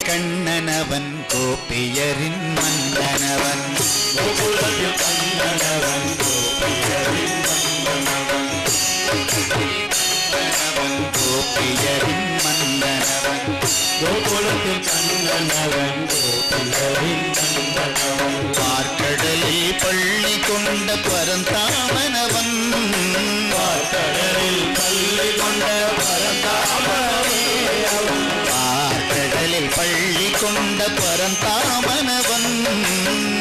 கண்ணனவன் கோபியரின் மன்னனவன் கோகுலத்தில் கண்ணனவன் கோபியரின் மன்னனவன் கோபியரின் மன்னனவன் கோகுலத்தில் கண்ணனவன் கோபியரின் மன்னனவன் பார்க்கடலில் பள்ளி கொண்ட பரந்தாமனவன் பார்க்கடலில் பள்ளி கொண்ட பரந்தாமனே பார்க்கடலில் பள்ளி கொண்ட பரந்தாமனவன்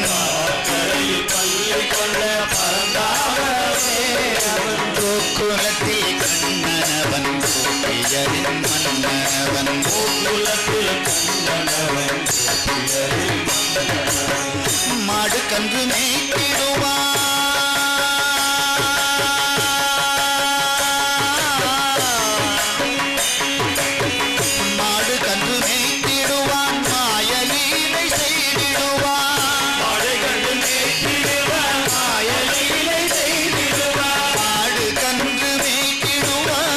பார்க்கடலில் பள்ளி கொண்ட பரந்தாமனே கோகுலத்தில் கண்ணனவன் கோபியரின் மன்னனவன் கோகுலத்தில் கண்ணனவன் கோபியரின் மன்னனவன் மாடு கன்று மேய்த்திடுவான் மாடு கன்று மேய்த்திடுவான் மாயலீலை செய்திடுவான் மாடு கன்று மேய்த்திடுவான் மாயலீலை செய்திடுவான் மாடு கன்று மேய்த்திடுவான்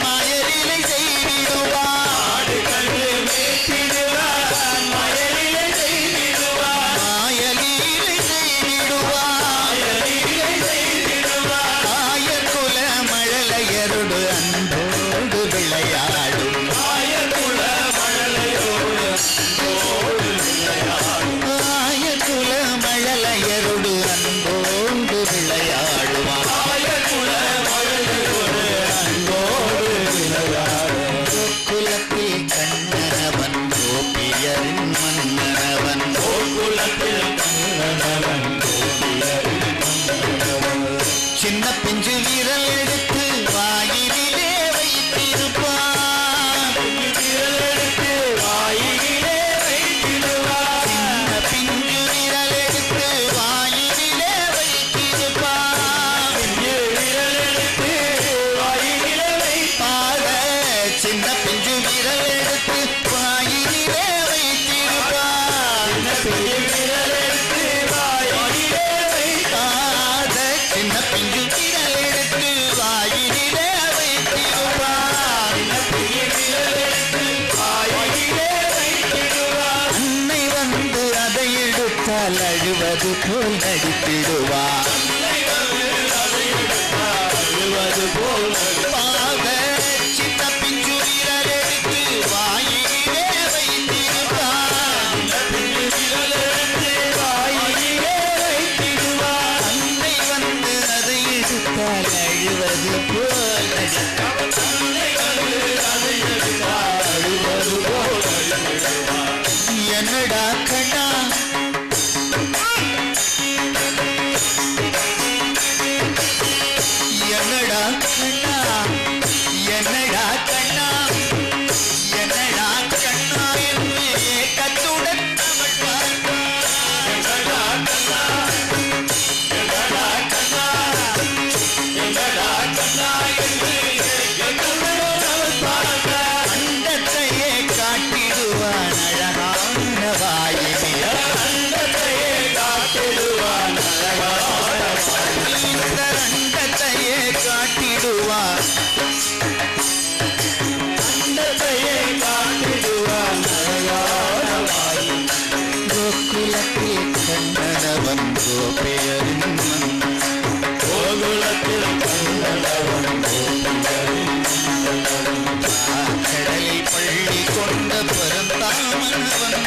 மாயலீலை செய்திடுவான் மாடு கன்று மேய்த்திடுவான் மாயலீலை செய்திடுவான் மாயலீலை செய்திடுவான் மாயலீலை செய்திடுவான் ஆயக்குல மழலையருடு அன்போடு விளையாடும் ஆயக்குல மழலையோடு அன்போடு விளையாடும் ஆயக்குல மழலையருடு அன்போடு விளையாடுவான் ஆயக்குல மழலையோடு அன்போடு விளையாடும் குலத்தில் கண்ணனவன் கோபியரின் மன்னனவன் கோகுலத்தில் கண்ணனவன் கோபியரின் மன்னனவன் சின்ன பிஞ்சு விரல் எடுத்து வாயிலே வைத்திருப்பான் விரலெடுத்து வாயிலே வைத்திடுவான் சின்ன பிஞ்சு விரல் எடுத்து வாயிலே வைத்திருப்பான் விரலெடுத்து வாயிலே பாட சின்ன பிஞ்சு விரல் எடுத்து வாயிலே வைத்திருப்பான் விரலெடுத்து வாயிலே பாட சின்ன பிஞ்சு விரல் எடுத்து வாயிலே வைத்திருப்பான் விரலெடுத்து வாயிலே வைத்திடுவான் அன்னை வந்து அதை எடுத்தால் அழுவது போல் நடித்திடுவான் அழுவது போல் பாக சின்ன பிஞ்சு விரல் எடுத்து வாயிலே வைத்திருப்பான் விரலெடுத்து வாயிலே வைத்திடுவான் அன்னை வந்து அதை எடுத்தால் அழுவது போல் நடித்திடுவான் அழுவது போல் என்னடா கண்ணா என்னடா கண்ணா என்னடா கண்ணா என்னடா கண்ணா என்று ஏக்கத்துடன் அவள் பார்த்தாள் அண்டத்தையே காட்டிடுவான் அழகான வாயிலே இந்த அண்டத்தையே காட்டிடுவான் கோகுலத்தில் கண்ணனவன் கோபியரின் கடலில் பள்ளி கொண்ட பரந்தாமனவன்